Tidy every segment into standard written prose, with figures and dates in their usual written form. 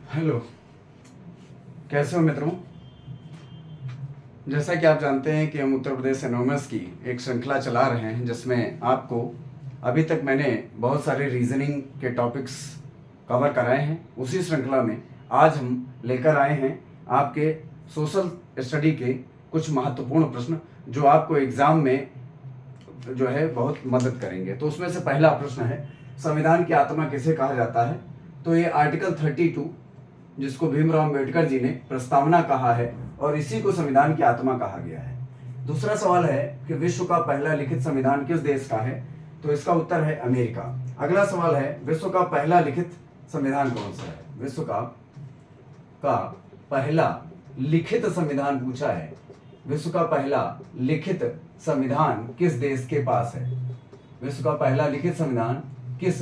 Hello, कैसे हो मित्रों। जैसा कि आप जानते हैं कि हम उत्तर प्रदेश एनोमस की एक श्रृंखला चला रहे हैं जिसमें आपको अभी तक मैंने बहुत सारे रीजनिंग के टॉपिक्स कवर कराए हैं। उसी श्रृंखला में आज हम लेकर आए हैं आपके सोशल स्टडी के कुछ महत्वपूर्ण प्रश्न जो आपको एग्ज़ाम में जो है बहुत मदद करेंगे। तो उसमें से पहला प्रश्न है, संविधान की आत्मा किसे कहा जाता है? तो ये आर्टिकल 32 जिसको भीमराव अम्बेडकर जी ने प्रस्तावना कहा है और इसी को संविधान की आत्मा कहा गया है। दूसरा सवाल है कि विश्व का पहला लिखित संविधान किस देश का है? तो इसका उत्तर है अमेरिका। अगला सवाल है, विश्व का पहला लिखित संविधान कौन सा है? विश्व का पहला लिखित संविधान पूछा है। विश्व का पहला लिखित संविधान किस देश के पास है? विश्व का पहला लिखित संविधान किस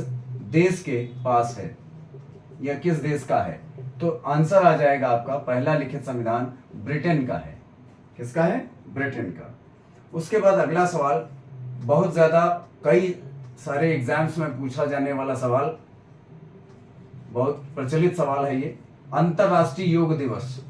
देश के पास है या किस देश का है? तो आंसर आ जाएगा आपका पहला लिखित संविधान ब्रिटेन का है। किसका है? ब्रिटेन का। उसके बाद अगला सवाल बहुत ज्यादा कई सारे एग्जाम्स में पूछा जाने वाला सवाल, बहुत प्रचलित सवाल है ये। अंतरराष्ट्रीय योग दिवस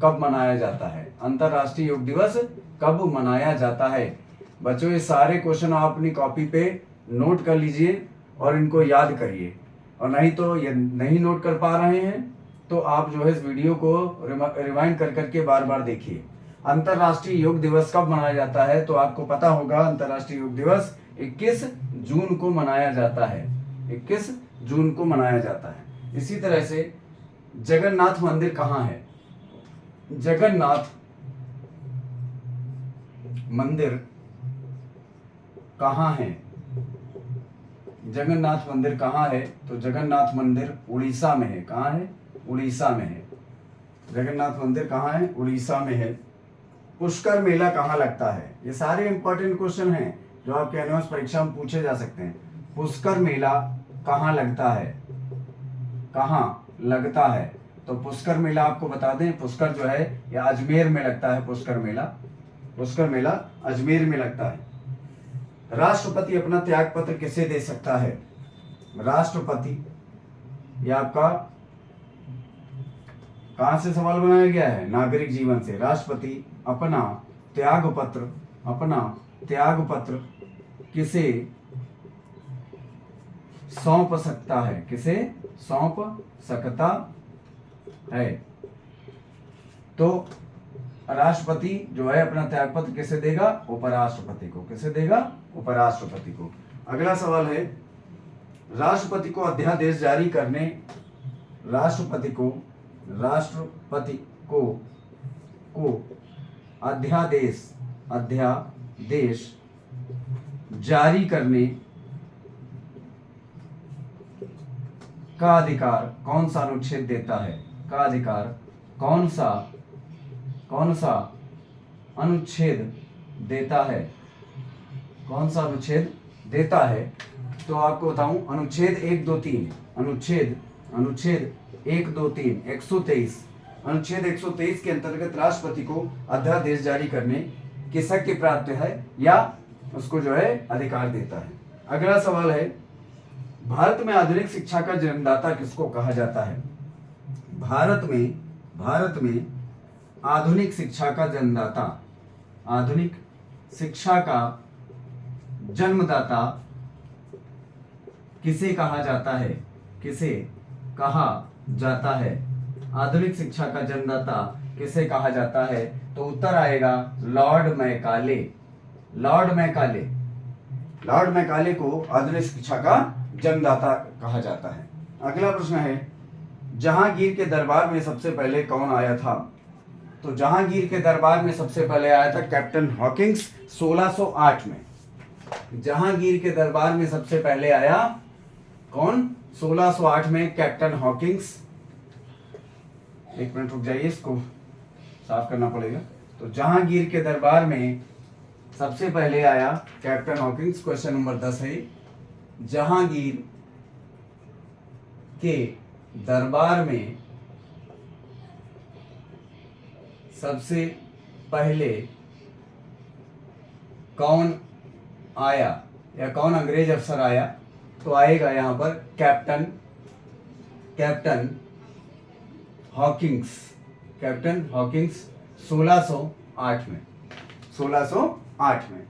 कब मनाया जाता है? अंतरराष्ट्रीय योग दिवस कब मनाया जाता है? बच्चों ये सारे क्वेश्चन आप अपनी कॉपी पे नोट कर लीजिए और इनको याद करिए, और नहीं तो ये नहीं नोट कर पा रहे हैं तो आप जो है इस वीडियो को रिवाइंड कर करके बार बार देखिए। अंतरराष्ट्रीय योग दिवस कब मनाया जाता है? तो आपको पता होगा अंतरराष्ट्रीय योग दिवस 21 जून को मनाया जाता है। 21 जून को मनाया जाता है। इसी तरह से जगन्नाथ मंदिर कहाँ है? जगन्नाथ मंदिर कहाँ है? जगन्नाथ मंदिर कहाँ है? तो जगन्नाथ मंदिर उड़ीसा में है। कहाँ है? उड़ीसा में है। जगन्नाथ मंदिर कहाँ है? उड़ीसा में है। पुष्कर मेला कहाँ लगता है? ये सारे इंपॉर्टेंट क्वेश्चन हैं जो आपके एनुअल परीक्षा में पूछे जा सकते हैं। पुष्कर मेला कहाँ लगता है? कहाँ लगता है? तो पुष्कर मेला आपको बता दें, पुष्कर जो है ये अजमेर में लगता है। पुष्कर मेला अजमेर में लगता है। राष्ट्रपति अपना त्याग पत्र किसे दे सकता है? राष्ट्रपति, ये आपका कहां से सवाल बनाया गया है? नागरिक जीवन से। राष्ट्रपति अपना त्याग पत्र किसे सौंप सकता है? किसे सौंप सकता है? तो राष्ट्रपति जो है अपना त्यागपत्र किसे देगा? उपराष्ट्रपति को। किसे देगा? उपराष्ट्रपति को। अगला सवाल है, राष्ट्रपति को अध्यादेश जारी करने राष्ट्रपति को अध्यादेश जारी करने का अधिकार कौन सा अनुच्छेद देता है? का अधिकार कौन सा अनुच्छेद देता है? कौन सा अनुच्छेद देता है? तो आपको बताऊं, अनुच्छेद 123 123 अनुच्छेद 123 के अंतर्गत राष्ट्रपति को अध्यादेश जारी करने की शक्ति प्राप्त है या उसको जो है अधिकार देता है। अगला सवाल है, भारत में आधुनिक शिक्षा का जन्मदाता किसको कहा जाता है? भारत में आधुनिक शिक्षा का जन्मदाता किसे कहा जाता है? किसे कहा जाता है? आधुनिक शिक्षा का जन्मदाता किसे कहा जाता है? तो उत्तर आएगा लॉर्ड मैकाले को आधुनिक शिक्षा का जन्मदाता कहा जाता है। अगला प्रश्न है, जहांगीर के दरबार में सबसे पहले कौन आया था? तो जहांगीर के दरबार में सबसे पहले आया था कैप्टन हॉकिंस 1608 में। जहांगीर के दरबार में सबसे पहले आया कौन? 1608 में कैप्टन हॉकिंस। एक मिनट रुक जाइए, इसको साफ करना पड़ेगा। तो जहांगीर के दरबार में सबसे पहले आया कैप्टन हॉकिंस। क्वेश्चन नंबर 10 है, जहांगीर के दरबार में सबसे पहले कौन आया या कौन अंग्रेज अफसर आया? तो आएगा यहां पर कैप्टन हॉकिंग्स, कैप्टन हॉकिंग्स 1608 में, 1608 में।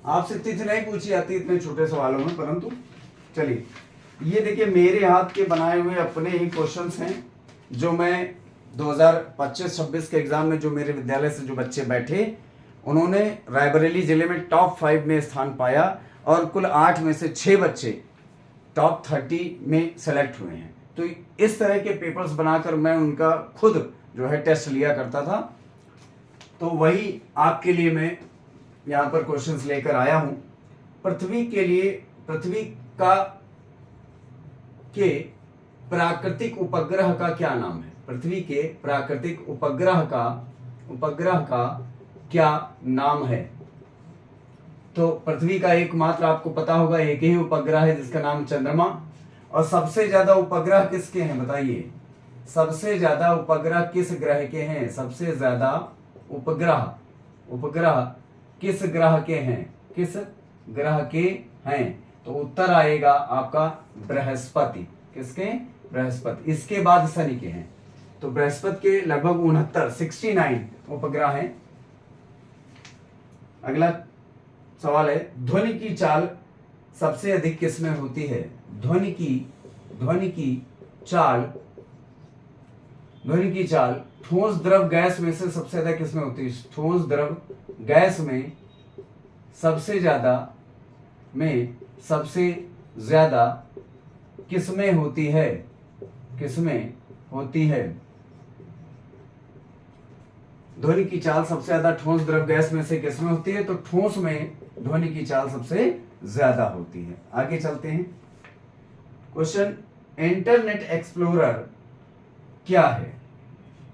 आपसे तिथि नहीं पूछी जाती इतने छोटे सवालों में, परंतु चलिए ये देखिए मेरे हाथ के बनाए हुए अपने ही क्वेश्चंस हैं जो मैं 2025-26 के एग्जाम में जो मेरे विद्यालय से जो बच्चे बैठे उन्होंने रायबरेली जिले में टॉप 5 में स्थान पाया और कुल 8 में से 6 बच्चे टॉप 30 में सेलेक्ट हुए हैं। तो इस तरह के पेपर्स बनाकर मैं उनका खुद जो है टेस्ट लिया करता था। तो वही आपके लिए मैं यहाँ पर क्वेश्चंस लेकर आया हूँ। पृथ्वी के लिए, पृथ्वी का के प्राकृतिक उपग्रह का क्या नाम है? पृथ्वी के प्राकृतिक उपग्रह का क्या नाम है? तो पृथ्वी का एकमात्र आपको पता होगा एक ही उपग्रह है जिसका नाम चंद्रमा। और सबसे ज्यादा उपग्रह किसके हैं बताइए? सबसे ज्यादा उपग्रह किस ग्रह के हैं? सबसे ज्यादा उपग्रह किस ग्रह के हैं? किस ग्रह के हैं? तो उत्तर आएगा आपका बृहस्पति। किसके? बृहस्पति। इसके बाद शनि के हैं। तो बृहस्पति के लगभग 69 उपग्रह हैं। अगला सवाल है, ध्वनि की चाल सबसे अधिक किसमें होती है? ध्वनि की चाल ठोस द्रव गैस में से सबसे ज्यादा किसमें होती है? ठोस द्रव गैस में सबसे ज्यादा किसमें होती है? किसमें होती है? ध्वनि की चाल सबसे ज्यादा ठोस द्रव गैस में से किसमें होती है? तो ठोस में ध्वनि की चाल सबसे ज्यादा होती है। आगे चलते हैं। क्वेश्चन, इंटरनेट एक्सप्लोरर क्या है?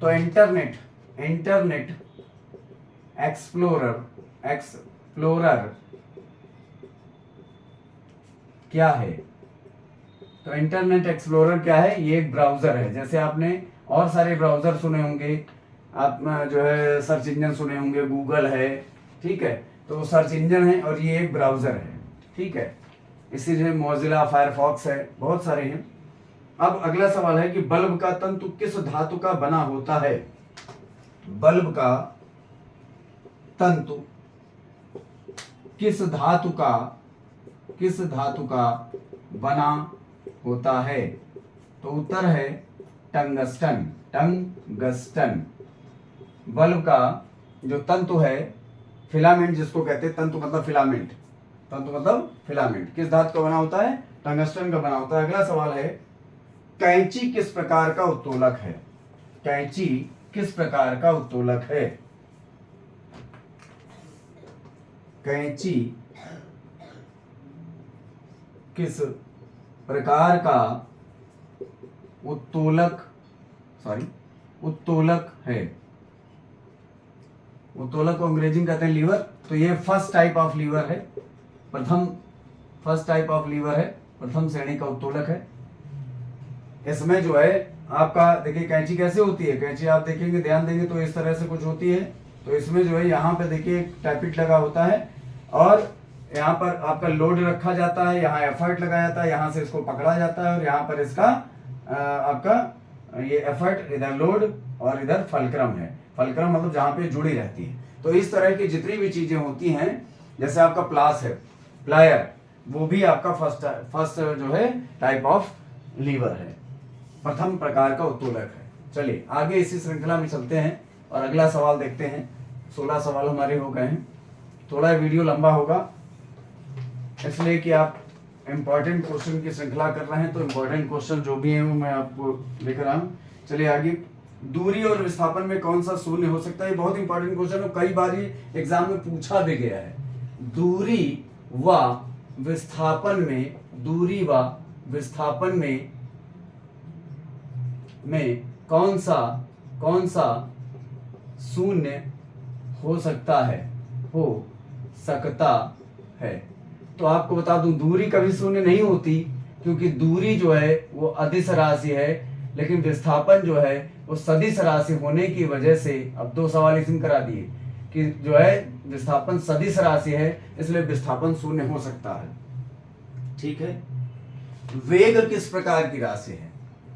तो इंटरनेट एक्सप्लोरर क्या है? तो इंटरनेट एक्सप्लोरर क्या है? ये एक ब्राउजर है। जैसे आपने और सारे ब्राउजर सुने होंगे, आप जो है सर्च इंजन सुने होंगे, गूगल है, ठीक है, तो सर्च इंजन है और ये एक ब्राउजर है, ठीक है। इसीलिए मोजिला, फायरफॉक्स है, बहुत सारे हैं। अब अगला सवाल है कि बल्ब का तंतु किस धातु का बना होता है? बल्ब का तंतु किस धातु का बना होता है? तो उत्तर है टंगस्टन। बल्ब का जो तंतु है, फिलामेंट जिसको कहते हैं, तंतु मतलब फिलामेंट किस धातु का बना होता है? टंगस्टन का बना होता है। अगला सवाल है, कैंची किस प्रकार का उत्तोलक है? कैंची किस प्रकार का उत्तोलक है? कैंची किस प्रकार का उत्तोलक है? उत्तोलक को अंग्रेजी में कहते हैं लीवर। तो ये फर्स्ट टाइप ऑफ लीवर है, प्रथम श्रेणी का उत्तोलक है। इसमें जो है आपका देखिए कैंची कैसे होती है? कैंची आप देखेंगे, ध्यान देंगे तो इस तरह से कुछ होती है। तो इसमें जो है यहाँ पे देखिए टैपिट लगा होता है और यहाँ पर आपका लोड रखा जाता है, यहाँ एफर्ट लगाया जाता है, यहाँ से इसको पकड़ा जाता है और यहाँ पर इसका आपका ये एफर्ट, इधर लोड और इधर फलक्रम है। फलक्रम मतलब जहाँ पे जुड़ी रहती है। तो इस तरह की जितनी भी चीजें होती हैं, जैसे आपका प्लास है, प्लायर, वो भी आपका फर्स्ट जो है टाइप ऑफ लीवर है, प्रथम प्रकार का उत्तोलक है। चलिए आगे इसी श्रृंखला में चलते हैं और अगला सवाल देखते हैं। 16 सवाल हमारे हो गए हैं। थोड़ा वीडियो लंबा होगा इसलिए कि आप इंपॉर्टेंट क्वेश्चन की श्रृंखला कर रहे हैं, तो इंपॉर्टेंट क्वेश्चन जो भी है वो मैं आपको लेकर आया हूँ। चलिए आगे, दूरी और विस्थापन में कौन सा शून्य हो सकता है? बहुत इंपॉर्टेंट क्वेश्चन है, कई बार एग्जाम में पूछा भी गया है। दूरी व विस्थापन में कौन सा शून्य हो सकता है? तो आपको बता दूं, दूरी कभी शून्य नहीं होती, क्योंकि दूरी जो है वो अदिश राशि है, लेकिन विस्थापन जो है वो सदिश राशि होने की वजह से, अब 2 सवाल इसमें करा दिए कि जो है विस्थापन सदिश राशि है, इसलिए विस्थापन शून्य हो सकता है, ठीक है। वेग किस प्रकार की राशि है?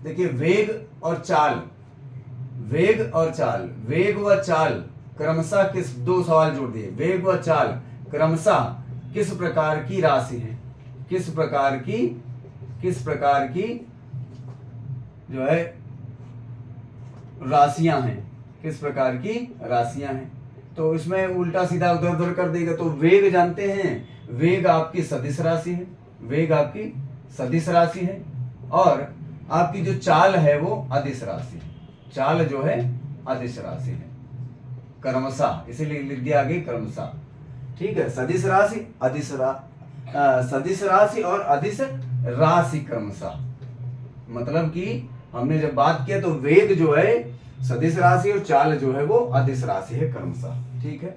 देखिए वेग और चाल वेग और चाल, वेग व चाल क्रमशः किस, दो सवाल जोड़ दिए, वेग व चाल क्रमशः किस प्रकार की राशि है, किस प्रकार की जो है राशियां हैं, किस प्रकार की राशियां हैं। तो इसमें उल्टा सीधा उधर उधर कर देगा। तो वेग जानते हैं, वेग आपकी सदिश राशि है, वेग आपकी सदिश राशि है, और आपकी जो चाल है वो अदिश राशि है, चाल जो है अदिश राशि है क्रमशः, इसीलिए लिख दिया आगे क्रमशः। ठीक है, सदिश राशि, सदिश राशि और अदिश राशि क्रमशः, मतलब कि हमने जब बात किया तो वेग जो है सदिश राशि और चाल जो है वो अदिश राशि है क्रमशः। ठीक है,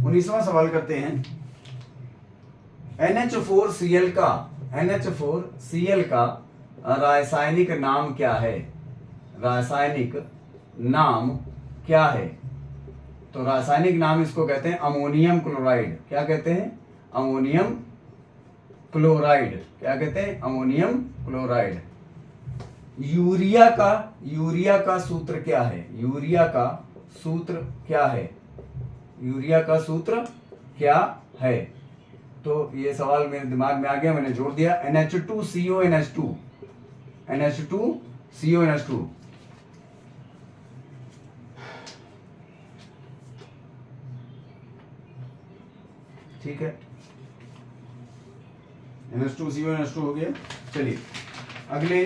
19वां सवाल करते हैं। NH4Cl का रासायनिक नाम क्या है, रासायनिक नाम क्या है। तो रासायनिक नाम इसको कहते हैं अमोनियम क्लोराइड। क्या कहते हैं, अमोनियम क्लोराइड। क्या कहते हैं, अमोनियम क्लोराइड। यूरिया का सूत्र क्या है, यूरिया का सूत्र क्या है, यूरिया का सूत्र क्या है। तो ये सवाल मेरे दिमाग में आ गया, मैंने जोड़ दिया, NH2CONH2, NH2CONH2। ठीक है, NH2CONH2 हो गया। चलिए अगले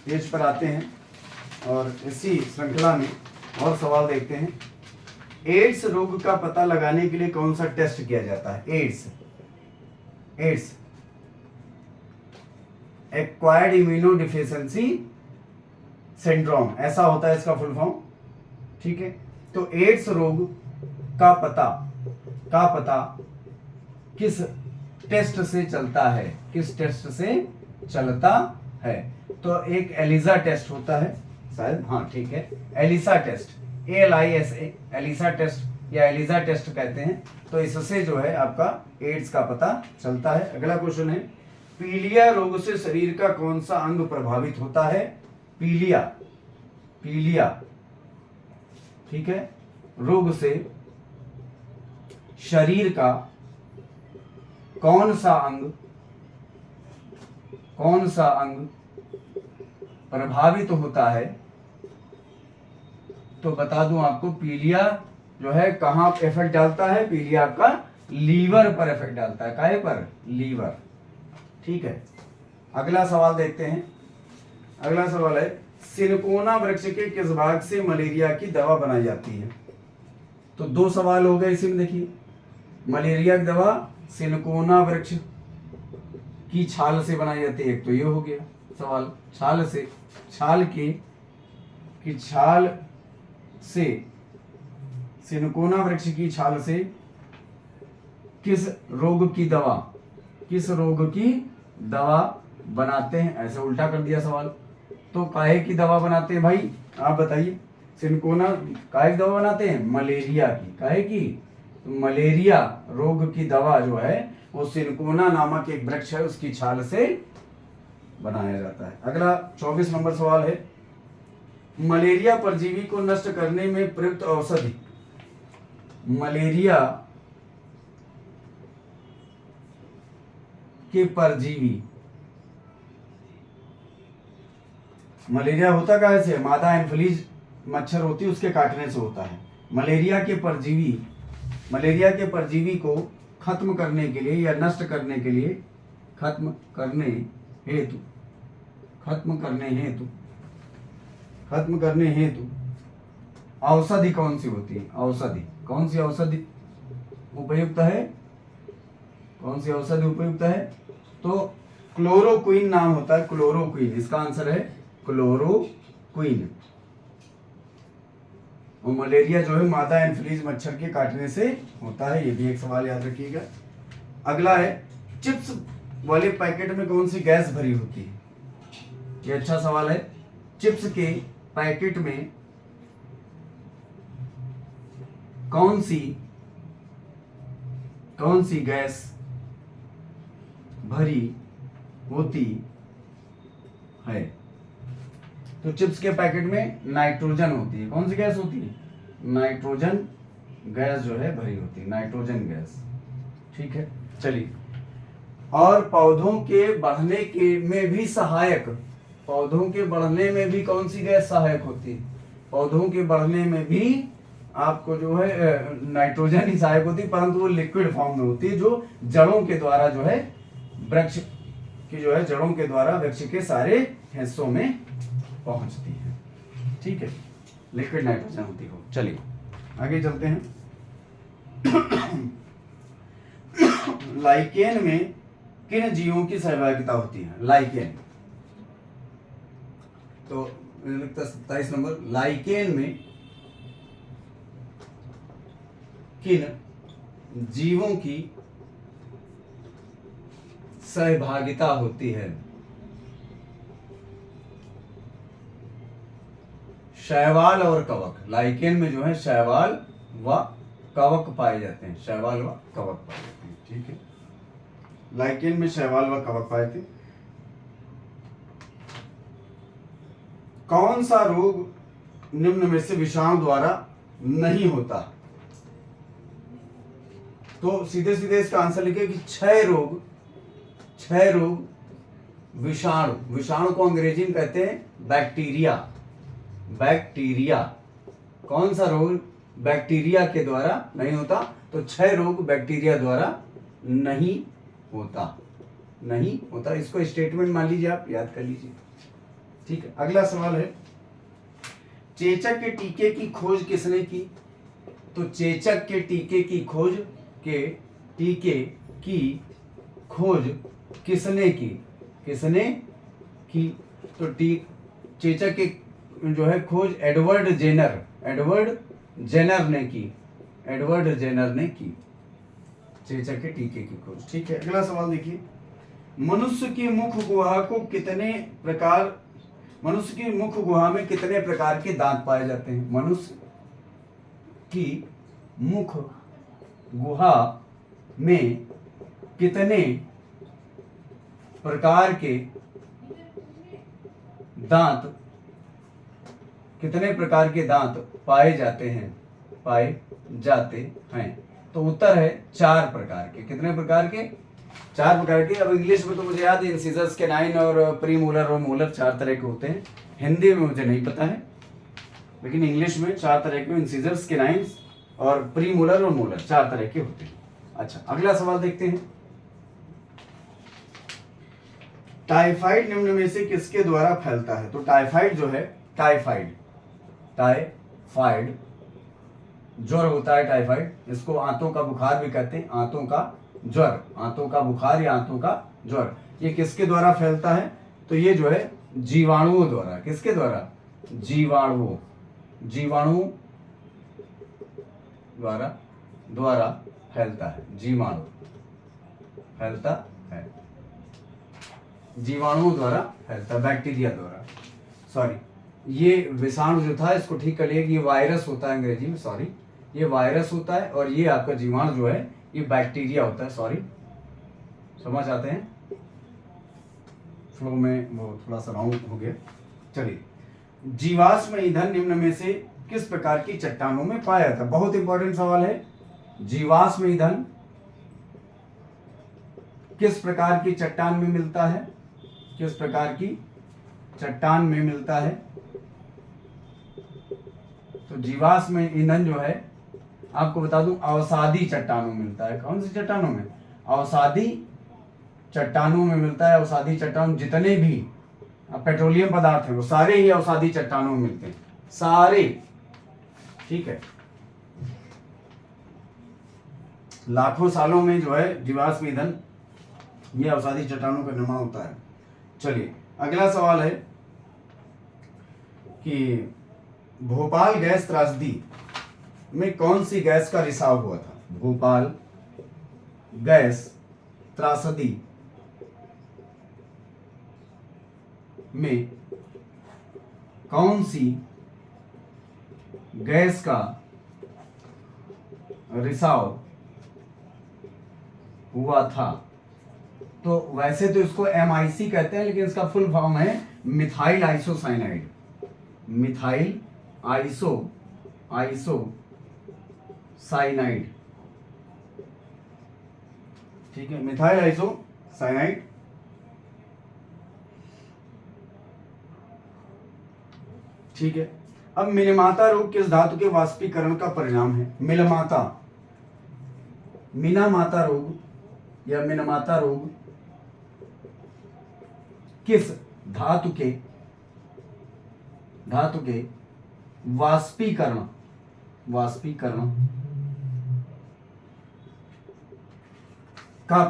पेज पर आते हैं और इसी श्रृंखला में और सवाल देखते हैं। एड्स रोग का पता लगाने के लिए कौन सा टेस्ट किया जाता है। Ads acquired immuno deficiency syndrome, ऐसा होता है इसका फुल फॉर्म। ठीक है, तो एड्स रोग का पता किस टेस्ट से चलता है, किस टेस्ट से चलता है। तो एक एलिसा टेस्ट होता है शायद, हाँ ठीक है, ELISA test, ALISA, ELISA test या एलिसा टेस्ट कहते हैं। तो इससे जो है आपका एड्स का पता चलता है। अगला क्वेश्चन है, पीलिया रोग से शरीर का कौन सा अंग प्रभावित होता है। पीलिया ठीक है, रोग से शरीर का कौन सा अंग प्रभावित होता है। तो बता दूं आपको, पीलिया जो है कहां इफेक्ट डालता है, पीलिया का लीवर पर इफेक्ट डालता है। काहे पर, लीवर। ठीक है, अगला सवाल देखते हैं। अगला सवाल है, सिनकोना वृक्ष के किस भाग से मलेरिया की दवा बनाई जाती है। तो दो सवाल हो गए इसी में, देखिए, मलेरिया की दवा सिनकोना वृक्ष की छाल से बनाई जाती है, एक तो ये हो गया सवाल। छाल से सिनकोना वृक्ष की छाल से किस रोग की दवा बनाते हैं, ऐसे उल्टा कर दिया सवाल। तो काहे की दवा बनाते हैं भाई, आप बताइए। सिनकोना काहे की दवा बनाते हैं, मलेरिया की। काहे की, तो मलेरिया रोग की दवा जो है वो सिनकोना नामक एक वृक्ष है उसकी छाल से बनाया जाता है। अगला 24 नंबर सवाल है, मलेरिया परजीवी को नष्ट करने में प्रयुक्त औषधि। मलेरिया के परजीवी, मलेरिया होता कहाँ से, मादा एनफ्लीज मच्छर होती है उसके काटने से होता है। मलेरिया के परजीवी को खत्म करने के लिए या नष्ट करने के लिए, खत्म करने हेतु औषधि कौन सी होती है। कौन सी औषधि उपयुक्त है, तो क्लोरोक्विन नाम होता है, क्लोरोक्विन। इसका आंसर है क्लोरोक्विन। और मलेरिया जो है मादा एनफ्लीज मच्छर के काटने से होता है, ये भी एक सवाल याद रखिएगा। अगला है, चिप्स वाले पैकेट में कौन सी गैस भरी होती है। ये अच्छा सवाल है। चिप्स के पैकेट में कौन सी गैस भरी होती है। तो चिप्स के पैकेट में नाइट्रोजन होती है। कौन सी गैस होती है? नाइट्रोजन गैस जो है भरी होती है, नाइट्रोजन गैस। ठीक है, चलिए। और पौधों के बढ़ने के में भी सहायक, पौधों के बढ़ने में भी कौन सी गैस सहायक होती है? पौधों के बढ़ने में भी आपको जो है नाइट्रोजन ही सहायक होती है, परंतु वो लिक्विड फॉर्म में होती है, जो जड़ों के द्वारा जो है वृक्ष की जो है जड़ों के द्वारा वृक्ष के सारे हिस्सों में पहुंचती है। ठीक है, लिक्विड नाइट्रोजन होती है। चलिए आगे चलते हैं। लाइकेन में किन जीवों की सहभागिता होती है? लाइकेन, तो 27 नंबर, लाइकेन में किन जीवों की सहभागिता होती है? शैवाल और कवक। लाइकेन में जो है शैवाल व कवक पाए जाते हैं, शैवाल व कवक पाए जाते हैं। ठीक है, लाइकेन में शैवाल व कवक पाए थे। कौन सा रोग निम्न में से विषाणु द्वारा नहीं होता? तो सीधे सीधे इसका आंसर लिखिए कि क्षय रोग, क्षय रोग विषाणु, विषाणु को अंग्रेजी में कहते हैं बैक्टीरिया, बैक्टीरिया। कौन सा रोग बैक्टीरिया के द्वारा नहीं होता? तो क्षय रोग बैक्टीरिया द्वारा नहीं होता, नहीं होता। इसको स्टेटमेंट मान लीजिए, आप याद कर लीजिए। ठीक है, अगला सवाल है, चेचक के टीके की खोज किसने की? तो चेचक के टीके की खोज, के टीके की खोज किसने की? किसने की? तो चेचक के जो है खोज एडवर्ड जेनर, एडवर्ड जेनर ने की, एडवर्ड जेनर ने की चेचक के टीके की खोज। ठीक है, अगला सवाल देखिए, मनुष्य की मुख गुहा को कितने प्रकार, मनुष्य की मुख गुहा में कितने प्रकार के दांत पाए जाते हैं? मनुष्य की मुख गुहा में कितने प्रकार के दांत, कितने प्रकार के दांत पाए जाते हैं, पाए जाते हैं? तो उत्तर है 4 प्रकार के। कितने प्रकार के? 4 प्रकार के। अब इंग्लिश में तो मुझे याद है इंसिजर्स, कैनाइन और प्रीमोलर और मोलर 4 तरह के होते हैं। हिंदी में मुझे नहीं पता है, लेकिन इंग्लिश में 4 तरह के इंसिजर्स, कैनाइन्स और प्रीमोलर और मोलर 4 तरह के होते हैं। अच्छा, अगला सवाल देखते हैं, टाइफाइड निम्न में से किसके द्वारा फैलता है? तो टाइफाइड जो है, टाइफाइड, टाइफाइड ज्वर होता है टाइफाइड, इसको आंतों का बुखार भी कहते हैं, आंतों का ज्वर, आंतों का बुखार या आंतों का ज्वर। ये किसके द्वारा फैलता है? तो ये जो है जीवाणुओं द्वारा। किसके द्वारा? जीवाणुओं, जीवाणु द्वारा फैलता है, जीवाणु फैलता है, जीवाणुओं द्वारा फैलता, बैक्टीरिया द्वारा। सॉरी, ये विषाणु जो था इसको ठीक कर लिया कि ये वायरस होता है अंग्रेजी में, सॉरी, ये वायरस होता है और ये आपका जीवाणु जो है ये बैक्टीरिया होता है। सॉरी, समझ आते हैं, फ्लो में वो थोड़ा सा रॉन्ग हो गया। चलिए, जीवाश्म ईंधन निम्न में से किस प्रकार की चट्टानों में पाया जाता है? बहुत इंपॉर्टेंट सवाल है। जीवाश्म ईंधन किस प्रकार की चट्टान में मिलता है? किस प्रकार की चट्टान में मिलता है? तो जीवाश्म ईंधन जो है आपको बता दूं अवसादी चट्टानों में मिलता है। कौन सी चट्टानों में? अवसादी चट्टानों में मिलता है। अवसादी चट्टान जितने भी पेट्रोलियम पदार्थ हैं वो सारे ही अवसादी चट्टानों में मिलते हैं, सारे। ठीक है, लाखों सालों में जो है जीवाश्म ईंधन ये अवसादी चट्टानों का निर्माण होता है। चलिए, अगला सवाल है कि भोपाल गैस त्रासदी में कौन सी गैस का रिसाव हुआ था? भोपाल गैस त्रासदी में कौन सी गैस का रिसाव हुआ था? तो वैसे तो इसको MIC कहते हैं, लेकिन इसका फुल फॉर्म है मिथाइल आइसोसाइनाइड। मिथाइल आइसोसाइनाइड, ठीक है, मिथाइल आइसोसाइनाइड। ठीक है, अब मिनमाता रोग किस धातु के वाष्पीकरण का परिणाम है? मिनामाता रोग या मिनमाता रोग किस धातु के वाष्पीकरण का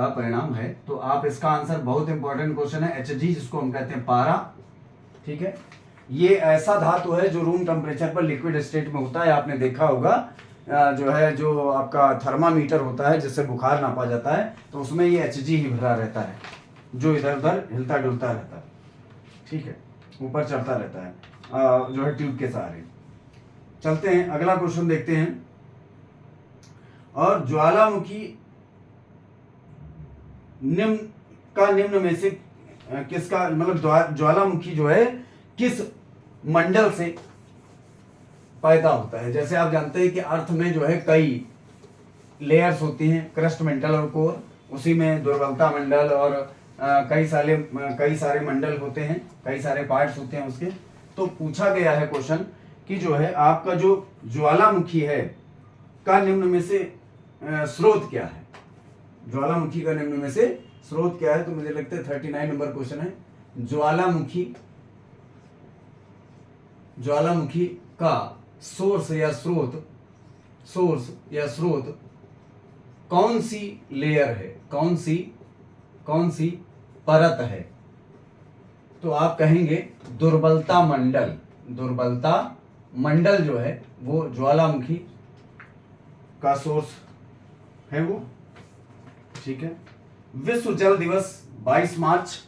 परिणाम है? तो आप इसका आंसर, बहुत इंपॉर्टेंट क्वेश्चन है, Hg जिसको हम कहते हैं पारा। ठीक है, ये ऐसा धातु है जो रूम टेम्परेचर पर लिक्विड स्टेट में होता है। आपने देखा होगा जो आपका थर्मामीटर होता है जिससे बुखार नापा जाता है, तो उसमें ये Hg ही भरा रहता है, जो इधर उधर हिलता डुलता रहता है। ठीक है, ऊपर चढ़ता रहता है जो है ट्यूब के सहारे। चलते हैं, अगला क्वेश्चन देखते हैं। और ज्वालामुखी निम्न में से किसका, मतलब ज्वालामुखी जो है किस मंडल से पैदा होता है? जैसे आप जानते हैं कि अर्थ में जो है कई लेयर्स होती हैं, क्रस्ट मेंटल और कोर, उसी में दुर्बलता मंडल और कई सारे मंडल होते हैं, कई सारे पार्ट्स होते हैं उसके। तो पूछा गया है क्वेश्चन कि जो है आपका जो ज्वालामुखी है का निम्न में से स्रोत क्या है? ज्वालामुखी का निम्न में से स्रोत क्या है? तो मुझे लगता है 39 नंबर क्वेश्चन है। ज्वालामुखी का सोर्स या स्रोत कौन सी लेयर है, कौन सी परत है? तो आप कहेंगे दुर्बलता मंडल जो है वो ज्वालामुखी का सोर्स है वो। ठीक है, विश्व जल दिवस 22 मार्च,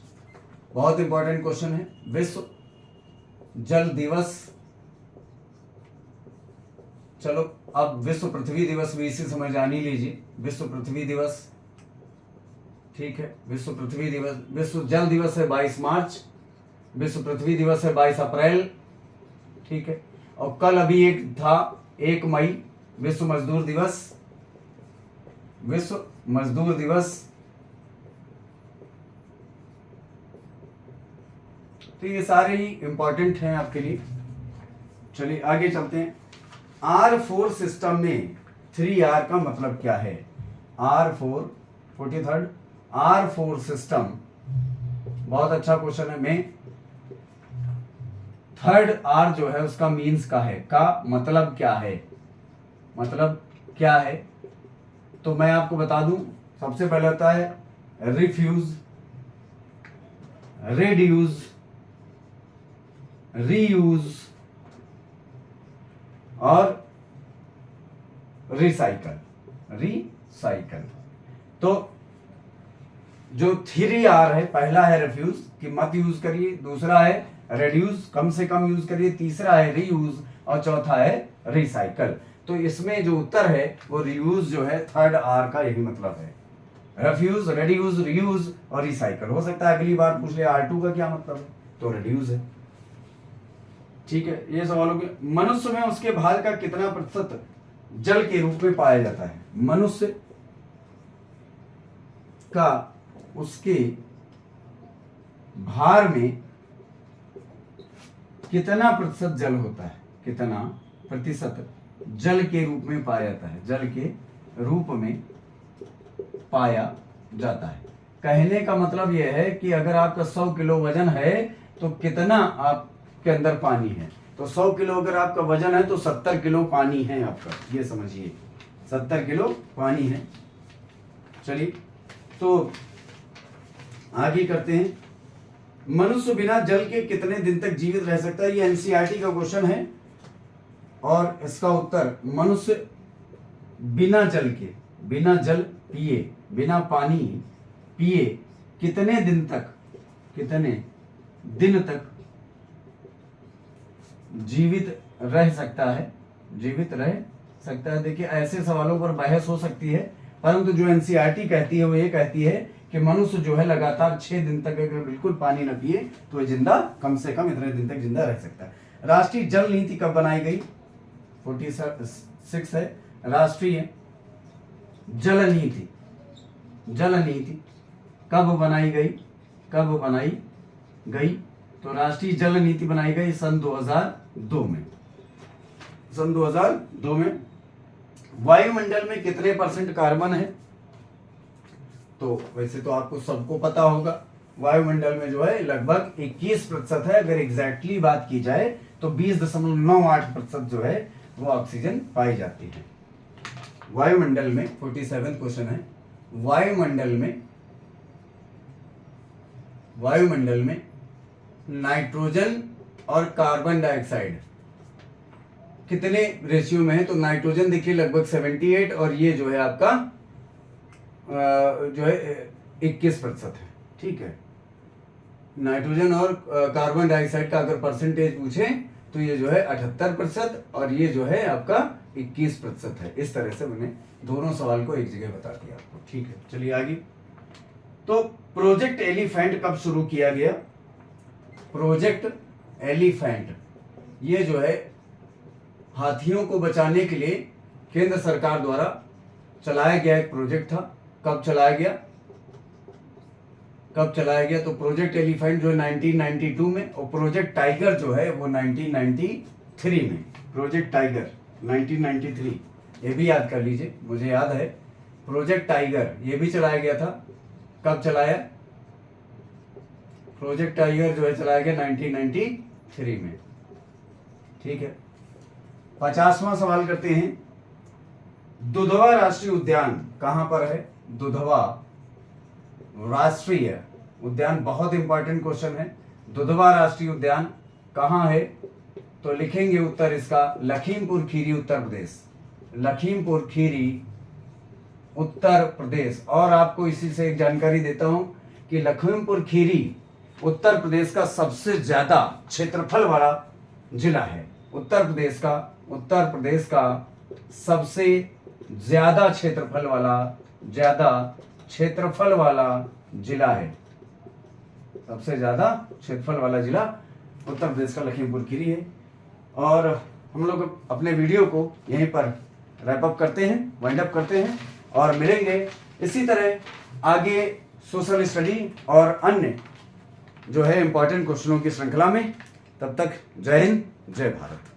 बहुत इंपॉर्टेंट क्वेश्चन है। विश्व जल दिवस, चलो अब विश्व पृथ्वी दिवस भी इसी समय जान ही लीजिए। विश्व पृथ्वी दिवस, ठीक है, विश्व पृथ्वी दिवस, विश्व जल दिवस है 22 मार्च, विश्व पृथ्वी दिवस है 22 अप्रैल। ठीक है, और कल अभी एक था 1 मई, विश्व मजदूर दिवस। तो ये सारे ही इंपॉर्टेंट हैं आपके लिए। चलिए आगे चलते हैं। R4 सिस्टम में 3R का मतलब क्या है? R4 सिस्टम, बहुत अच्छा क्वेश्चन है। में थर्ड R जो है उसका मीन्स का मतलब क्या है? तो मैं आपको बता दूं, सबसे पहले होता है रिफ्यूज, रेड्यूज, रीयूज और रिसाइकल। तो जो 3R है, पहला है रिफ्यूज कि मत यूज करिए, दूसरा है रेड्यूस, कम से कम यूज करिए, तीसरा है रीयूज और चौथा है रिसाइकल। तो इसमें जो उत्तर है वो रीयूज जो है, थर्ड R का यही मतलब है। रिफ्यूज, रेड्यूस, रीयूज और रिसाइकल। हो सकता है अगली बार पूछ ले R2 का क्या मतलब है, तो रेड्यूस है। ठीक है, ये सवालों के। मनुष्य में उसके भार का कितना प्रतिशत जल के रूप में पाया जाता है? मनुष्य का उसके भार में कितना प्रतिशत जल होता है? कितना प्रतिशत जल के रूप में पाया जाता है? जल के रूप में पाया जाता है। कहने का मतलब यह है कि अगर आपका 100 किलो वजन है तो कितना आपके अंदर पानी है? तो 100 किलो अगर आपका वजन है तो 70 किलो पानी है आपका, ये समझिए 70 किलो पानी है। चलिए तो आगे करते हैं। मनुष्य बिना जल के कितने दिन तक जीवित रह सकता है? ये एनसीईआरटी का क्वेश्चन है और इसका उत्तर मनुष्य बिना जल के, बिना जल पिए, बिना पानी पिए कितने दिन तक जीवित रह सकता है? देखिए ऐसे सवालों पर बहस हो सकती है, परंतु जो एनसीईआरटी कहती है वो ये कहती है कि मनुष्य जो है लगातार 6 दिन तक अगर बिल्कुल पानी न पिए तो ये जिंदा कम से कम इतने दिन तक जिंदा रह सकता है। राष्ट्रीय जल नीति कब बनाई गई? 46 है। राष्ट्रीय जल नीति कब बनाई गई? तो राष्ट्रीय जल नीति बनाई गई सन 2002 में। वायुमंडल में कितने % कार्बन है? तो वैसे तो आपको सबको पता होगा, वायुमंडल में जो है लगभग 21% है। अगर एग्जैक्टली बात की जाए तो 20.98% जो है वो ऑक्सीजन पाई जाती है। वायुमंडल में 47 क्वेश्चन है। वायुमंडल में नाइट्रोजन और कार्बन डाइऑक्साइड कितने रेशियो में है? तो नाइट्रोजन देखिए लगभग 78 और ये जो है आपका जो है 21% है। ठीक है, नाइट्रोजन और कार्बन डाइऑक्साइड का अगर परसेंटेज पूछे तो ये जो है 78% और ये जो है आपका 21% है। इस तरह से मैंने दोनों सवाल को एक जगह बता दिया आपको। ठीक है, चलिए आगे। तो प्रोजेक्ट एलिफेंट कब शुरू किया गया? प्रोजेक्ट एलिफेंट ये जो है हाथियों को बचाने के लिए केंद्र सरकार द्वारा चलाया गया एक प्रोजेक्ट था। कब चलाया गया? तो प्रोजेक्ट एलिफेंट जो 1992 में और प्रोजेक्ट टाइगर जो है वो 1993 में। प्रोजेक्ट टाइगर 1993, ये भी याद कर लीजिए, मुझे याद है। प्रोजेक्ट टाइगर ये भी चलाया गया था। कब चलाया? प्रोजेक्ट टाइगर जो है चलाया गया 1993 में। ठीक है, 50वां सवाल करते हैं। दुधवा राष्ट्रीय उद्यान कहां पर है? दुधवा राष्ट्रीय उद्यान बहुत इंपॉर्टेंट क्वेश्चन है। दुधवा राष्ट्रीय उद्यान कहां है? तो लिखेंगे उत्तर इसका लखीमपुर खीरी उत्तर प्रदेश। लखीमपुर खीरी उत्तर प्रदेश। और आपको इसी से एक जानकारी देता हूं कि लखीमपुर खीरी उत्तर प्रदेश का सबसे ज्यादा क्षेत्रफल वाला जिला है। उत्तर प्रदेश का सबसे ज्यादा क्षेत्रफल वाला जिला है। सबसे ज्यादा क्षेत्रफल वाला जिला उत्तर प्रदेश का लखीमपुर खीरी है। और हम लोग अपने वीडियो को यहीं पर रैप अप करते हैं, वाइंड अप करते हैं और मिलेंगे इसी तरह आगे सोशल स्टडी और अन्य जो है इंपॉर्टेंट क्वेश्चनों की श्रृंखला में। तब तक जय हिंद, जय भारत।